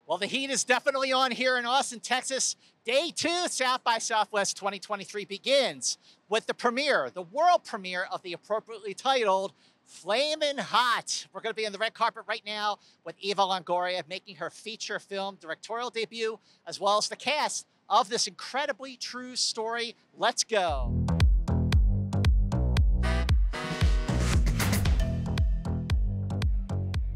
Well, the heat is definitely on here in Austin, Texas. Day 2 South by Southwest 2023 begins with the premiere, the world premiere of the appropriately titled Flamin Hot. We're going to be on the red carpet right now with Eva Longoria making her feature film directorial debut, as well as the cast of this incredibly true story. Let's go.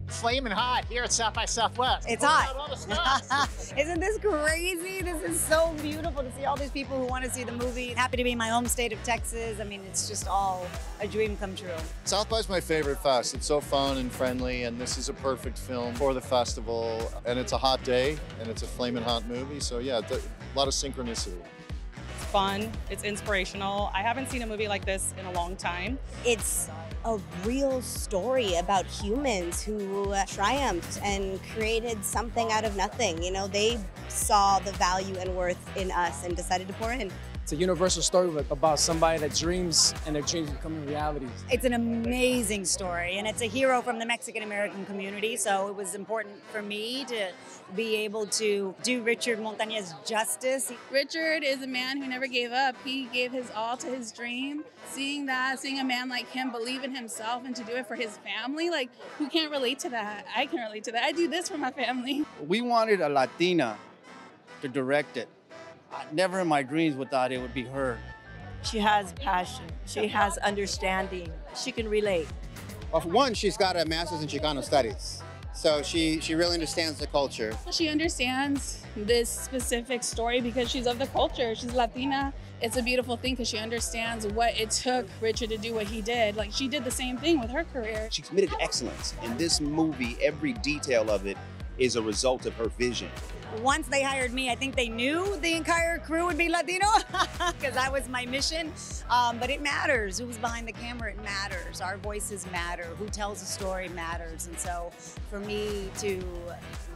Flamin' hot here at South by Southwest. It's hot. Isn't this crazy? This is so beautiful to see all these people who want to see the movie. Happy to be in my home state of Texas. I mean, it's just all a dream come true. South by's my favorite fest. It's so fun and friendly, and this is a perfect film for the festival. And it's a hot day, and it's a flamin' hot movie. So yeah, a lot of synchronicity. It's fun. It's inspirational. I haven't seen a movie like this in a long time. It's a real story about humans who triumphed and created something out of nothing. You know, they saw the value and worth in us and decided to pour in. It's a universal story about somebody that dreams and their dreams becoming reality. It's an amazing story, and it's a hero from the Mexican-American community, so it was important for me to be able to do Richard Montañez justice. Richard is a man who never gave up. He gave his all to his dream. Seeing a man like him believe in himself and to do it for his family, like, who can't relate to that? I can relate to that. I do this for my family. We wanted a Latina to direct it. Never in my dreams would thought it would be her. She has passion. She has understanding. She can relate. Well, for one, she's got a master's in Chicano studies. So she really understands the culture. She understands this specific story because she's of the culture. She's Latina. It's a beautiful thing because she understands what it took Richard to do what he did. Like, she did the same thing with her career. She's committed to excellence. In this movie, every detail of it is a result of her vision. Once they hired me, I think they knew the entire crew would be Latino because that was my mission. But it matters. Who's behind the camera, it matters. Our voices matter. Who tells a story matters. And so for me to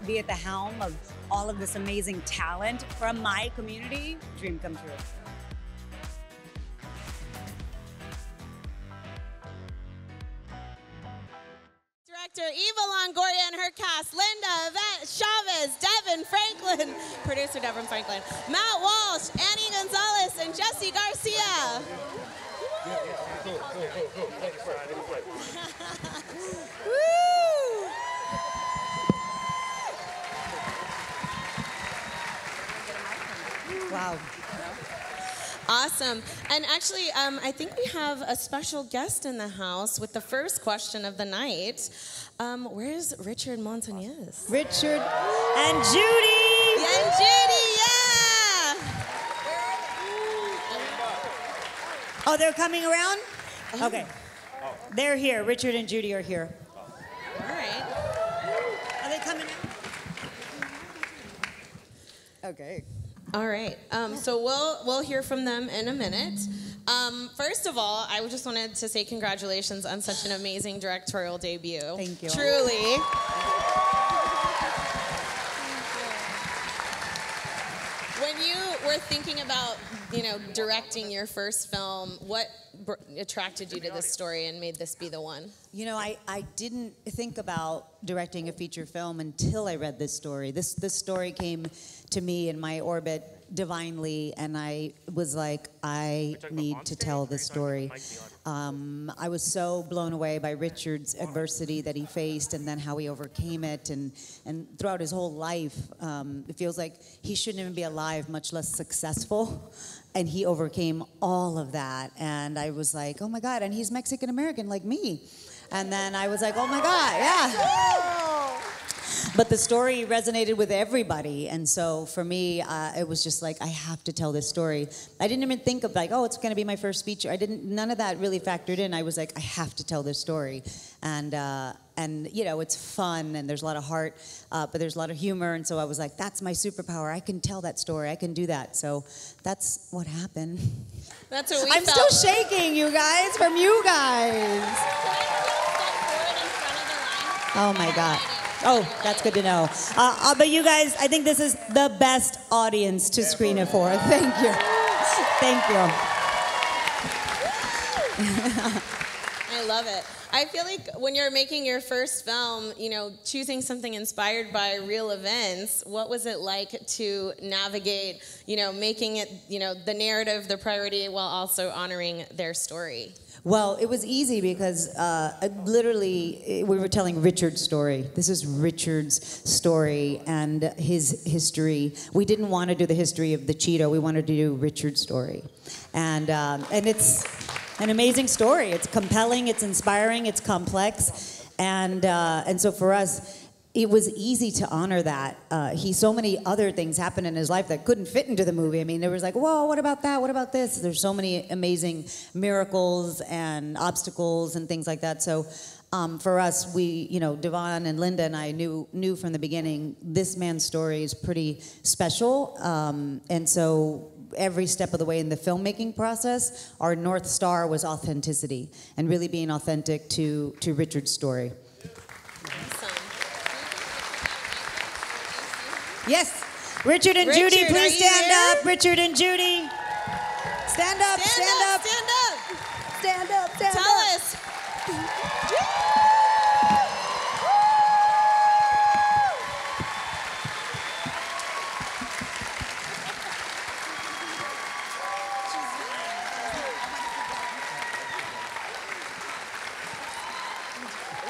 be at the helm of all of this amazing talent from my community, dream come true. Director Eva Longoria and her cast, Linda, Chavez, Devin Franklin, producer Devin Franklin, Matt Walsh, Annie Gonzalez, and Jesse Garcia. Woo! Wow. Awesome. And actually, I think we have a special guest in the house with the first question of the night. Where's Richard Montañez? Richard and Judy! And Judy, yeah! Oh, they're coming around? Okay. They're here. Richard and Judy are here. All right. Are they coming out? Okay. All right, so we'll hear from them in a minute. First of all, I just wanted to say congratulations on such an amazing directorial debut. Thank you. Truly. When you were thinking about, directing your first film, what attracted you to this story and made this be the one? You know, I didn't think about directing a feature film until I read this story. This story came to me in my orbit divinely, and I was like, I need to tell this story. I was so blown away by Richard's adversity that he faced and then how he overcame it, and throughout his whole life, it feels like he shouldn't even be alive, much less successful. And he overcame all of that. And I was like, oh my God, and he's Mexican American like me. And then I was like, oh my God, yeah. But the story resonated with everybody. And so for me, it was just like, I have to tell this story. I didn't even think of like, oh, it's gonna be my first feature. None of that really factored in. I was like, I have to tell this story. And it's fun and there's a lot of heart, but there's a lot of humor. And so I was like, that's my superpower. I can tell that story. I can do that. So that's what happened. That's what we I'm felt. still shaking, you guys, from you guys. Oh my God. Oh, that's good to know. But you guys, I think this is the best audience to screen it for. Thank you. Thank you. I I love it. I feel like when you're making your first film, you know, choosing something inspired by real events, what was it like to navigate, you know, making it, you know, the narrative the priority while also honoring their story? Well, it was easy because literally we were telling Richard's story. This is Richard's story and his history. We didn't want to do the history of the Cheeto. We wanted to do Richard's story. And it's an amazing story. It's compelling, it's inspiring, it's complex. And so for us, it was easy to honor that. So many other things happened in his life that couldn't fit into the movie. I mean, there was like, whoa, what about that? What about this? There's so many amazing miracles and obstacles and things like that. So for us, we, you know, Devon and Linda and I knew from the beginning, this man's story is pretty special. And so every step of the way in the filmmaking process, our North Star was authenticity and really being authentic to Richard's story. Yes, Richard and Judy, please stand up. Richard and Judy. Stand up, stand up. Stand up. Stand up, stand Tell up. us.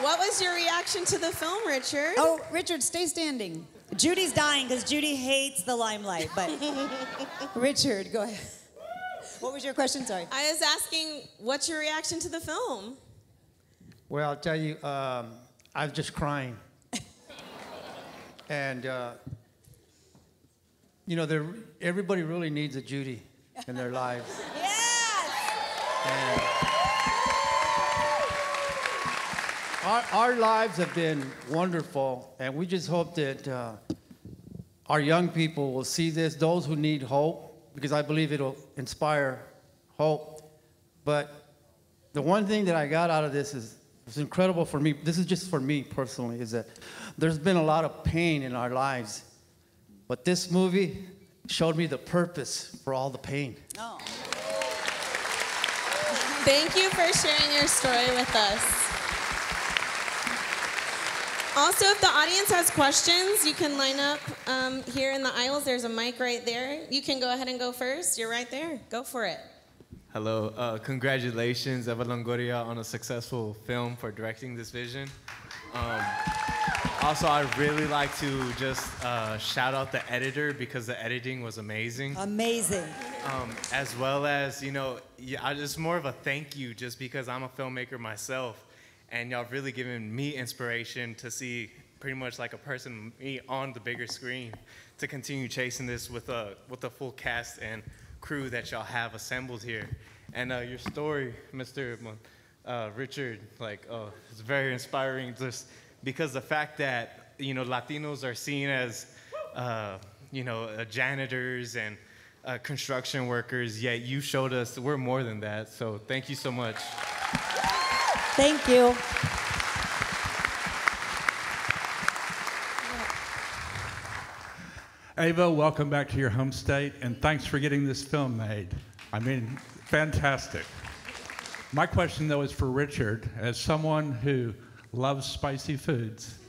What was your reaction to the film, Richard? Oh, Richard, stay standing. Judy's dying because Judy hates the limelight, but Richard, go ahead. What was your question? Sorry. I was asking, what's your reaction to the film? Well, I'll tell you, I was just crying. And, you know, everybody really needs a Judy in their lives. Yes! And our lives have been wonderful, and we just hope that our young people will see this, those who need hope, because I believe it'll inspire hope. But the one thing that I got out of this is, it's incredible for me, this is just for me personally, is that there's been a lot of pain in our lives, but this movie showed me the purpose for all the pain. Oh. Thank you for sharing your story with us. Also, if the audience has questions, you can line up here in the aisles. There's a mic right there. You can go ahead and go first. You're right there. Go for it. Hello. Congratulations, Eva Longoria, on a successful film for directing this vision. Also, I'd really like to just shout out the editor because the editing was amazing. Amazing. As well as, you know, just more of a thank you just because I'm a filmmaker myself. And y'all really given me inspiration to see pretty much like a person, me, on the bigger screen to continue chasing this with a full cast and crew that y'all have assembled here. And your story, Mr. Richard, it's very inspiring just because the fact that, you know, Latinos are seen as, you know, janitors and construction workers, yet you showed us we're more than that. So thank you so much. Thank you. Ava, welcome back to your home state, and thanks for getting this film made. I mean, fantastic. My question, though, is for Richard. As someone who loves spicy foods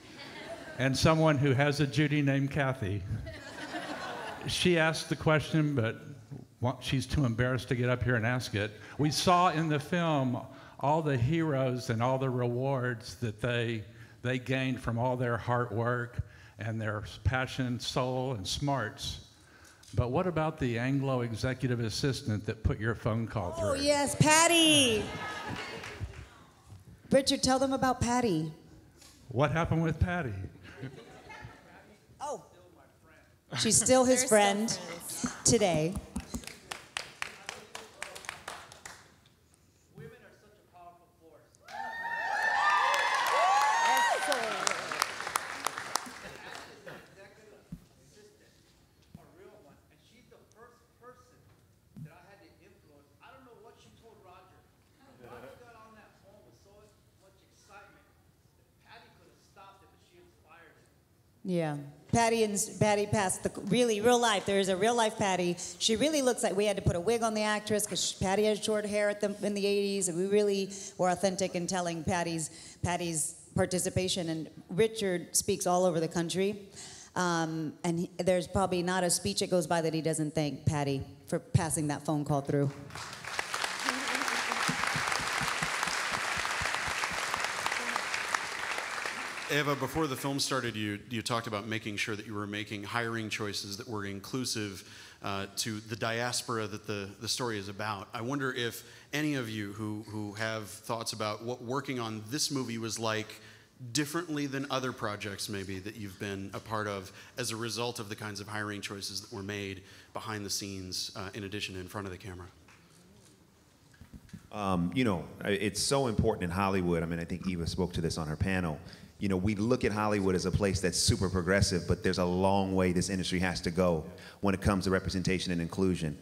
and someone who has a Judy named Kathy, she asked the question, but she's too embarrassed to get up here and ask it. We saw in the film all the heroes and all the rewards that they gained from all their hard work and their passion, soul, and smarts. But what about the Anglo executive assistant that put your phone call through? Oh, yes, Patty. Richard, tell them about Patty. What happened with Patty? Oh. She's still his friend today. Yeah. Patty passed the real life. There is a real life Patty. She really looks like, we had to put a wig on the actress because Patty had short hair in the 80s, and we really were authentic in telling Patty's participation. And Richard speaks all over the country, and there's probably not a speech that goes by that he doesn't thank Patty for passing that phone call through. Eva, before the film started, you talked about making sure that you were making hiring choices that were inclusive to the diaspora that the story is about. I wonder if any of you who have thoughts about what working on this movie was like differently than other projects maybe that you've been a part of as a result of the kinds of hiring choices that were made behind the scenes in addition to in front of the camera. You know, it's so important in Hollywood. I mean, I think Eva spoke to this on her panel. You know, we look at Hollywood as a place that's super progressive, but there's a long way this industry has to go when it comes to representation and inclusion.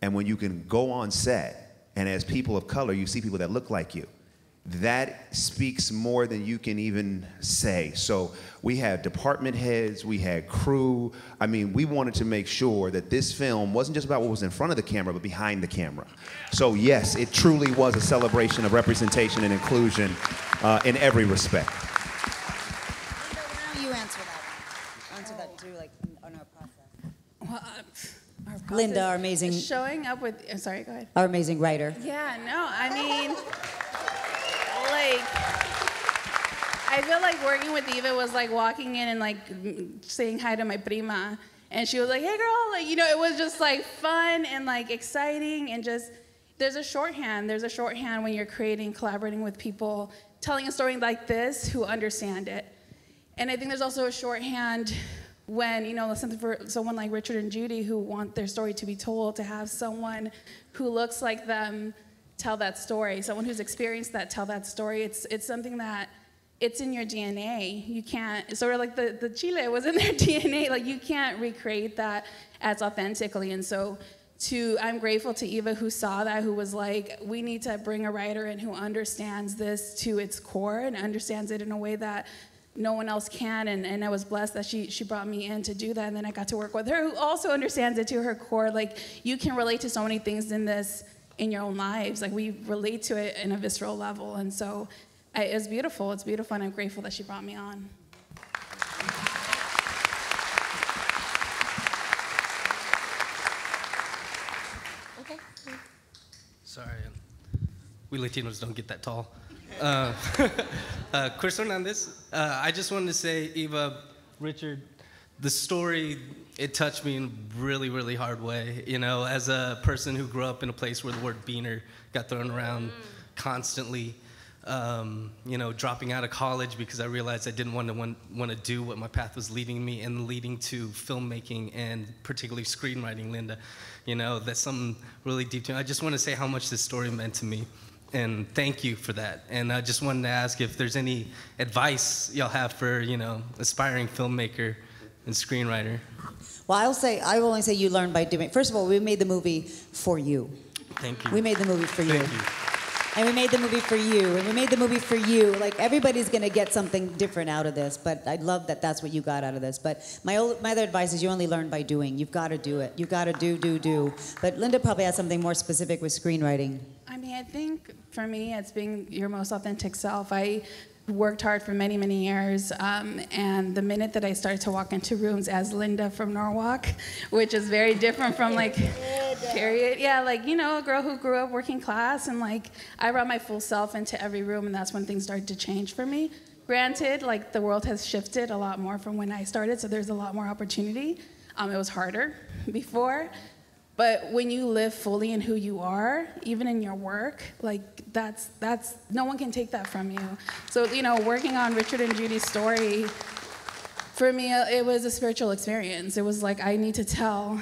And when you can go on set, and as people of color, you see people that look like you, that speaks more than you can even say. So we had department heads, we had crew. I mean, we wanted to make sure that this film wasn't just about what was in front of the camera, but behind the camera. So yes, it truly was a celebration of representation and inclusion in every respect. Linda, our amazing... Showing up with... sorry, go ahead. Our amazing writer. Yeah, no, I mean, like, I feel like working with Eva was like walking in and like saying hi to my prima. And she was like, hey girl, like, you know, it was just like fun and like exciting and just, there's a shorthand when you're creating, collaborating with people, telling a story like this who understand it. And I think there's also a shorthand when, you know, something for someone like Richard and Judy who want their story to be told, to have someone who looks like them tell that story, someone who's experienced that tell that story. It's something that, it's in your DNA. You can't, sort of like the Chile was in their DNA, like you can't recreate that as authentically. And so I'm grateful to Eva who saw that, who was like, we need to bring a writer in who understands this to its core and understands it in a way that no one else can, and I was blessed that she brought me in to do that, and then I got to work with her, who also understands it to her core. Like, you can relate to so many things in this, in your own lives. Like, we relate to it in a visceral level, and so it's beautiful, and I'm grateful that she brought me on. Okay. Sorry, we Latinos don't get that tall. Chris Hernandez, I just wanted to say, Eva, Richard, the story, it touched me in a really, really hard way. You know, as a person who grew up in a place where the word beaner got thrown around constantly, you know, dropping out of college because I realized I didn't want to do what my path was leading me and leading to filmmaking and particularly screenwriting, Linda. You know, that's something really deep to me. I just want to say how much this story meant to me. And thank you for that. And I just wanted to ask if there's any advice y'all have for, you know, aspiring filmmaker and screenwriter. Well, I will only say you learn by doing. First of all, we made the movie for you. Thank you. We made the movie for you. Thank you. And we made the movie for you. And we made the movie for you. Like, everybody's going to get something different out of this. But I love that that's what you got out of this. But my other advice is you only learn by doing. You've got to do it. You've got to do. But Linda probably has something more specific with screenwriting. I mean, I think for me, it's being your most authentic self. I worked hard for many, many years, and the minute that I started to walk into rooms as Linda from Norwalk, which is very different from like, period. Yeah, like, you know, a girl who grew up working class, and like, I brought my full self into every room, and that's when things started to change for me. Granted, like, the world has shifted a lot more from when I started, so there's a lot more opportunity. It was harder before. But when you live fully in who you are, even in your work, like that's no one can take that from you. So, you know, working on Richard and Judy's story, for me, it was a spiritual experience. It was like, I need to tell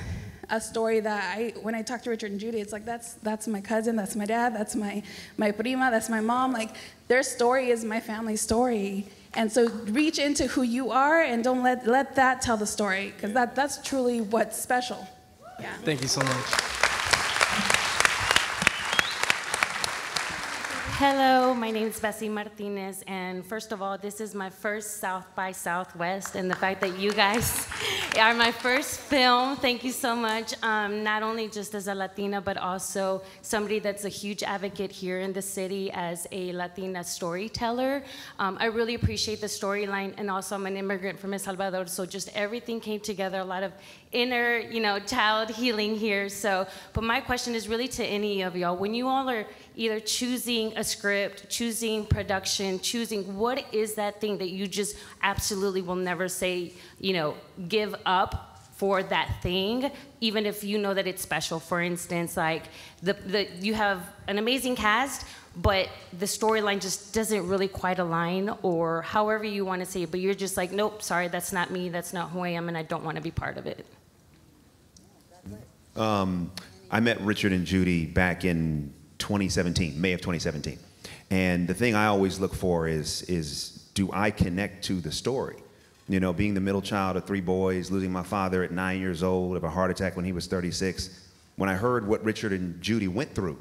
a story that when I talk to Richard and Judy, it's like, that's my cousin, that's my dad, that's my prima, that's my mom. Like, their story is my family's story. And so reach into who you are and don't let that tell the story, because that's truly what's special. Yeah. Thank you so much. Hello, my name is Bessie Martinez, and first of all, this is my first South by Southwest, and the fact that you guys are my first film, thank you so much. Not only just as a Latina, but also somebody that's a huge advocate here in the city as a Latina storyteller. I really appreciate the storyline, and also I'm an immigrant from El Salvador, so just everything came together, a lot of inner, child healing here. So, but my question is really to any of y'all. When you all are either choosing a script, choosing production, choosing what is that thing that you just absolutely will never say, give up for that thing, even if you know that it's special. For instance, like you have an amazing cast, but the storyline just doesn't really quite align, or however you want to say it, but you're just like, nope, sorry, that's not me, that's not who I am, and I don't want to be part of it. I met Richard and Judy back in 2017, May of 2017. And the thing I always look for is do I connect to the story? Being the middle child of 3 boys, losing my father at 9 years old of a heart attack when he was 36. When I heard what Richard and Judy went through,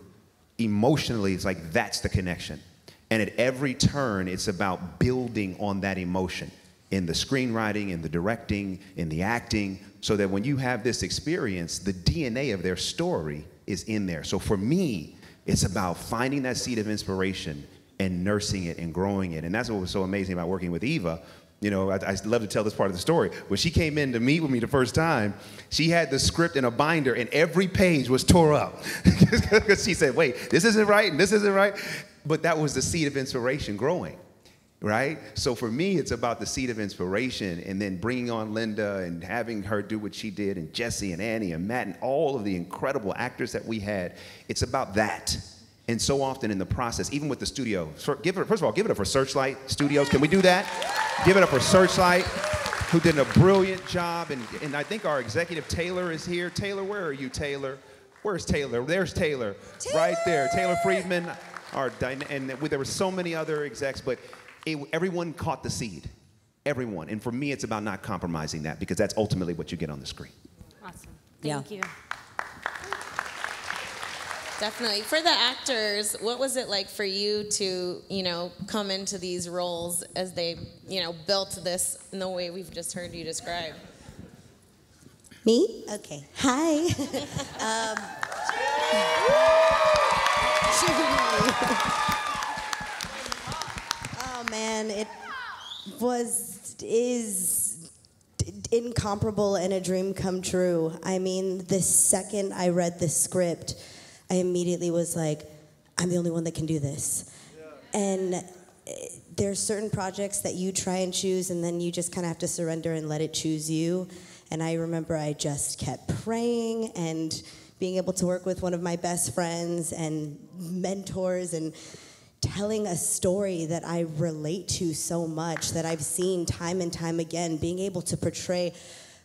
emotionally, it's like that's the connection. And at every turn, it's about building on that emotion in the screenwriting, in the directing, in the acting, so that when you have this experience, the DNA of their story is in there. So for me, it's about finding that seed of inspiration and nursing it and growing it. And that's what was so amazing about working with Eva. I love to tell this part of the story. When she came in to meet with me the first time, she had the script in a binder and every page was tore up. Because she said, wait, this isn't right and this isn't right. But that was the seed of inspiration growing, right? So for me, it's about the seed of inspiration and then bringing on Linda and having her do what she did, and Jesse and Annie and Matt and all of the incredible actors that we had. It's about that. And so often in the process, even with the studio, first of all, give it up for Searchlight Studios. Can we do that? Give it up for Searchlight, who did a brilliant job. And I think our executive Taylor is here. Taylor, where are you, Taylor? Where's Taylor? There's Taylor, right there. Taylor Friedman. And there were so many other execs, but everyone caught the seed. Everyone. And for me, it's about not compromising that, because that's ultimately what you get on the screen. Awesome. Thank you. Definitely. For the actors, what was it like for you to, come into these roles as they, built this in the way we've just heard you describe? Me? Okay. Hi. Oh man, it is incomparable and a dream come true. I mean, the second I read the script, I immediately was like, I'm the only one that can do this. Yeah. And there's certain projects that you try and choose, and then you just kind of have to surrender and let it choose you. And I remember I just kept praying and being able to work with one of my best friends and mentors and telling a story that I relate to so much, that I've seen time and time again, being able to portray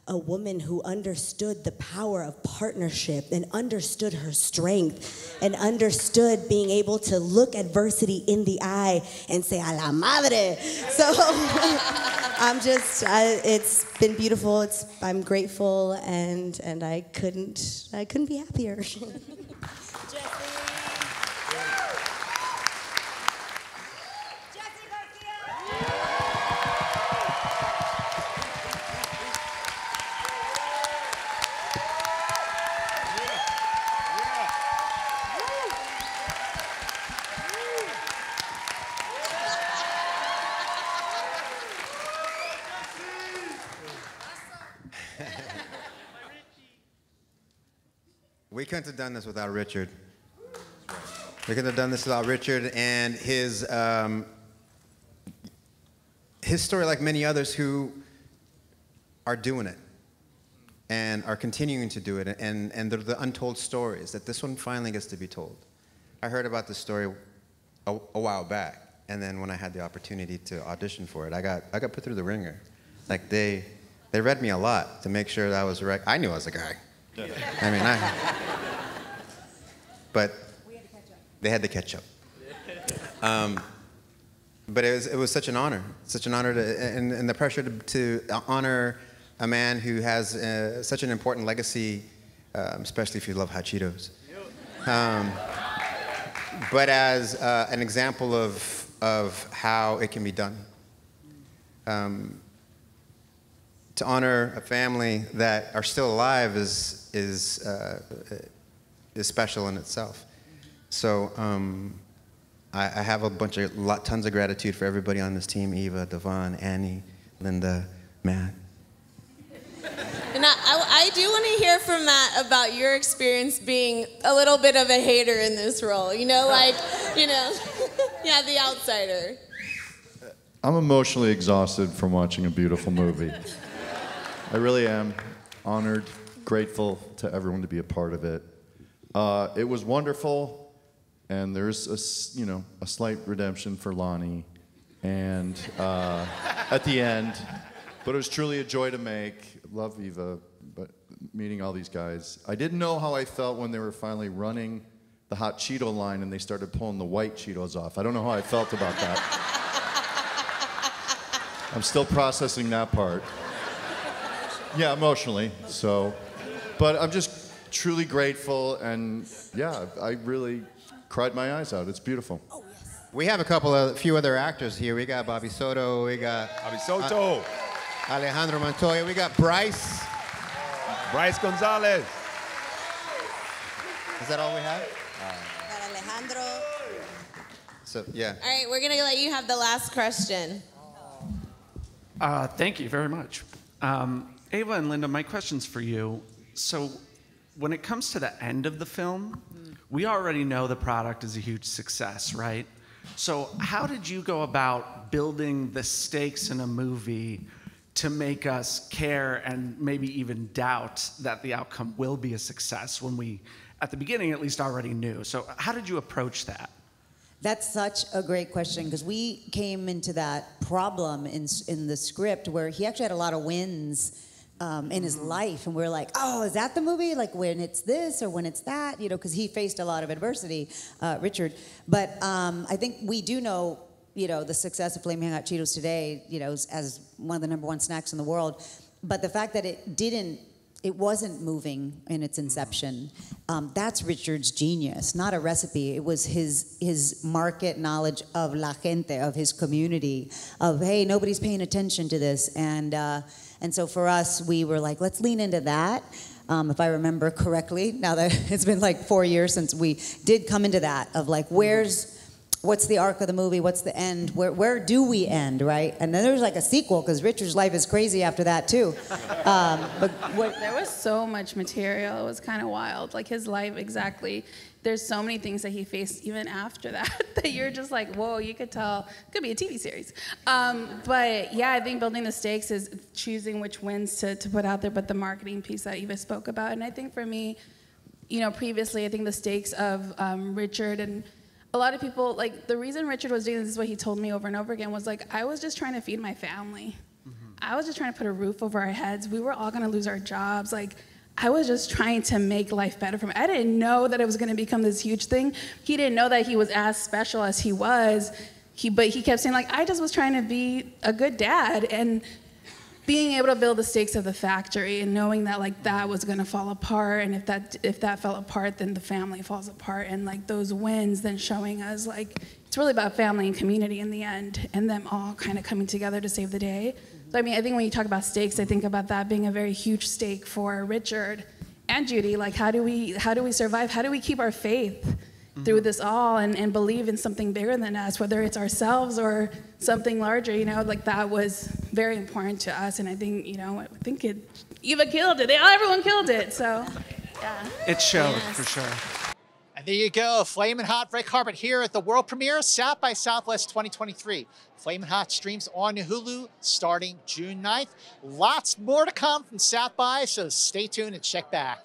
a woman who understood the power of partnership and understood her strength and understood being able to look adversity in the eye and say, a la madre. So it's been beautiful. I'm grateful, and I couldn't be happier. We couldn't have done this without Richard. We couldn't have done this without Richard and his story, like many others who are doing it and are continuing to do it, and they're the untold stories that this one finally gets to be told. I heard about this story a while back, and then when I had the opportunity to audition for it, I got put through the ringer. Like they read me a lot to make sure that I was right. I knew I was a guy. I mean, but they had to catch up. But it was such an honor to, and the pressure to honor a man who has such an important legacy, especially if you love hot Cheetos. but as an example of how it can be done. To honor a family that are still alive is special in itself. So I have a tons of gratitude for everybody on this team: Eva, Devon, Annie, Linda, Matt. And I do want to hear from Matt about your experience being a little bit of a hater in this role. You know, like, you know, yeah, the outsider. I'm emotionally exhausted from watching a beautiful movie. I really am honored, grateful to everyone to be a part of it. It was wonderful, and there's a slight redemption for Lonnie, and at the end. But it was truly a joy to make. Love Eva, but meeting all these guys. I didn't know how I felt when they were finally running the hot Cheeto line and they started pulling the white Cheetos off. I don't know how I felt about that. I'm still processing that part. Yeah, emotionally, so. But I'm just truly grateful, and yeah, I really cried my eyes out. It's beautiful. We have a few other actors here. We got Bobby Soto, we got... Bobby Soto. Alejandro Montoya, we got Bryce. Bryce Gonzalez. Is that all we have? Alejandro. So, yeah. All right, we're going to let you have the last question. Thank you very much. Ava and Linda, my question's for you. So when it comes to the end of the film, we already know the product is a huge success, right? So how did you go about building the stakes in a movie to make us care and maybe even doubt that the outcome will be a success when we, at the beginning at least, already knew? So how did you approach that? That's such a great question, because we came into that problem in the script where he actually had a lot of wins in his life, and we're like, oh, is that the movie? Like when it's this or when it's that, you know, because he faced a lot of adversity, Richard. But I think we do know, you know, the success of Flamin Hot Cheetos today, you know, as one of the #1 snacks in the world. But the fact that it wasn't moving in its inception, that's Richard's genius, not a recipe. It was his market knowledge of la gente, of his community, of, hey, nobody's paying attention to this. And so for us, we were like, let's lean into that. If I remember correctly, now that it's been like 4 years since we did come into that, of like, what's the arc of the movie? What's the end? Where do we end, right? And then there's like a sequel, because Richard's life is crazy after that too. There was so much material. It was kind of wild. Like his life, exactly. There's so many things that he faced even after that that you're just like, whoa, you could tell. It could be a TV series. But yeah, I think building the stakes is choosing which wins to put out there, but the marketing piece that Eva spoke about. And I think for me, you know, previously, I think the stakes of Richard, and a lot of people, like, the reason Richard was doing this is what he told me over and over again, was like, I was just trying to feed my family. I was just trying to put a roof over our heads. We were all gonna lose our jobs. Like, I was just trying to make life better for me. I didn't know that it was gonna become this huge thing. He didn't know that he was as special as he was. But he kept saying, like, I just was trying to be a good dad. And being able to build the stakes of the factory and knowing that, like, that was gonna fall apart, and if that fell apart, then the family falls apart, and like those wins then showing us, like, it's really about family and community in the end, and them all kind of coming together to save the day. So, I mean, I think when you talk about stakes, I think about that being a very huge stake for Richard and Judy. Like, how do we survive? How do we keep our faith through this all, and believe in something bigger than us, whether it's ourselves or something larger, you know? Like, that was very important to us, and I think, you know, Eva killed it. Everyone killed it, so, yeah. It showed, for sure. And there you go, Flamin' Hot red carpet here at the world premiere, South by Southwest 2023. Flamin' Hot streams on Hulu starting June 9th. Lots more to come from South by, so stay tuned and check back.